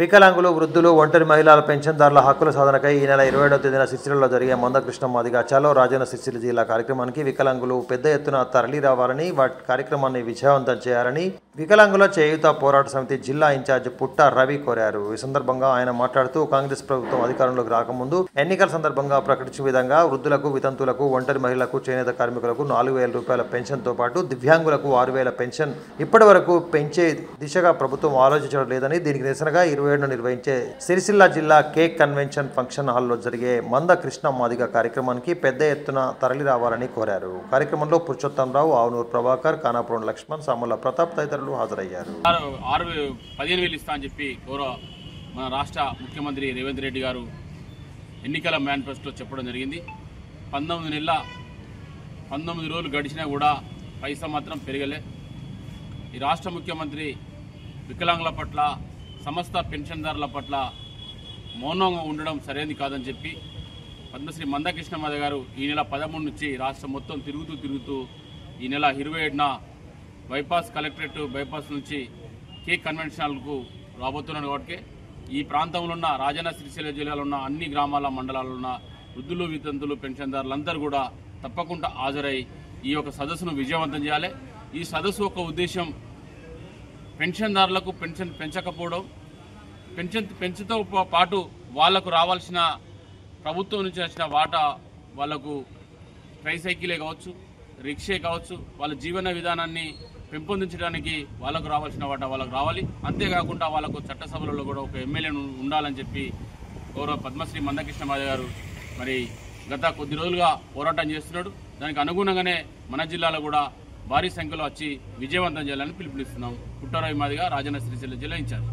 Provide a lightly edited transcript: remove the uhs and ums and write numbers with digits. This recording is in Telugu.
వికలాంగులు, వృద్ధులు, ఒంటరి మహిళల పెన్షన్దారుల హక్కుల సాధనకై ఈ నెల 27వ తేదీన సిరిసిల్లలో జరిగే మందకృష్ణ మాదిగ చలో రాజన్న సిరిసిల్ల జిల్లా కార్యక్రమానికి వికలాంగులు పెద్ద ఎత్తున తరలి రావాలని, వాటి కార్యక్రమాన్ని విజయవంతం చేయాలని వికలాంగుల చేయూత పోరాట సమితి జిల్లా ఇన్ఛార్జ్ పుట్ట రవి కోరారు. ఈ సందర్భంగా ఆయన మాట్లాడుతూ కాంగ్రెస్ ప్రభుత్వం అధికారంలోకి రాకముందు ఎన్నికల సందర్భంగా ప్రకటించిన విధంగా వృద్ధులకు, వితంతులకు, ఒంటరి మహిళలకు, చేనేత కార్మికులకు 4,000 రూపాయల పెన్షన్తో పాటు దివ్యాంగులకు 6,000 పెన్షన్ ఇప్పటి వరకు పెంచే దిశగా ప్రభుత్వం ఆలోచించడం లేదని, దీనికి నిరసనగా 27న నిర్వహించే సిరిసిల్ల జిల్లా కేక్ కన్వెన్షన్ ఫంక్షన్ హాల్లో జరిగే మందకృష్ణ మాదిగ కార్యక్రమానికి పెద్ద ఎత్తున తరలి రావాలని కోరారు. కార్యక్రమంలో పురుషోత్తంరావు, ఆవునూరు ప్రభాకర్, కానాపురం లక్ష్మణ్, సాముల ప్రతాప్ తదితరులు హాజరయ్యారు. 15,000 ఇస్తా అని చెప్పి మన రాష్ట్ర ముఖ్యమంత్రి రేవంత్ రెడ్డి గారు ఎన్నికల మేనిఫెస్టోలో చెప్పడం జరిగింది. 19 రోజులు గడిచినా కూడా పైసా మాత్రం పెరగలే. ఈ రాష్ట్ర ముఖ్యమంత్రి వికలాంగుల పట్ల, సమస్త పెన్షన్దారుల పట్ల మౌనంగా ఉండడం సరైనది కాదని చెప్పి పద్మశ్రీ మందకృష్ణ మాదిగ గారు ఈ నెల 13 నుంచి రాష్ట్రం మొత్తం తిరుగుతూ ఈ నెల 27న బైపాస్ కలెక్టరేట్ బైపాస్ నుంచి కేక్ కన్వెన్షనల్కు రాబోతున్నాడు. కాబట్టి ఈ ప్రాంతంలో ఉన్న రాజన్న సిరిసిల్ల జిల్లాలో ఉన్న అన్ని గ్రామాల, మండలాల్లో ఉన్న వృద్ధులు, వితంతులు, పెన్షన్దారులందరూ కూడా తప్పకుండా హాజరై ఈ యొక్క సదస్సును విజయవంతం చేయాలి. ఈ సదస్సు యొక్క ఉద్దేశం పెన్షన్దారులకు పెన్షన్ పెంచకపోవడం, పెంచుతో పాటు వాళ్లకు రావాల్సిన ప్రభుత్వం నుంచి వచ్చిన వాటా వాళ్లకు ట్రైసైకిలే కావచ్చు, రిక్షే కావచ్చు, వాళ్ళ జీవన విధానాన్ని పెంపొందించడానికి వాళ్ళకు రావాల్సిన వాటా వాళ్ళకు రావాలి. అంతేకాకుండా వాళ్ళకు చట్టసభలలో కూడా ఒక ఎమ్మెల్యే ఉండాలని చెప్పి గౌరవ పద్మశ్రీ మందకృష్ణ మాదిగ గారు మరి గత కొద్ది రోజులుగా పోరాటం చేస్తున్నాడు. దానికి అనుగుణంగానే మన జిల్లాలో కూడా భారీ సంఖ్యలో వచ్చి విజయవంతం చేయాలని పిలుపునిస్తున్నాం. పుట్ట రవి మాదిగ, రాజన్న సిరిసిల్ల జిల్లా ఇన్ఛార్జ్.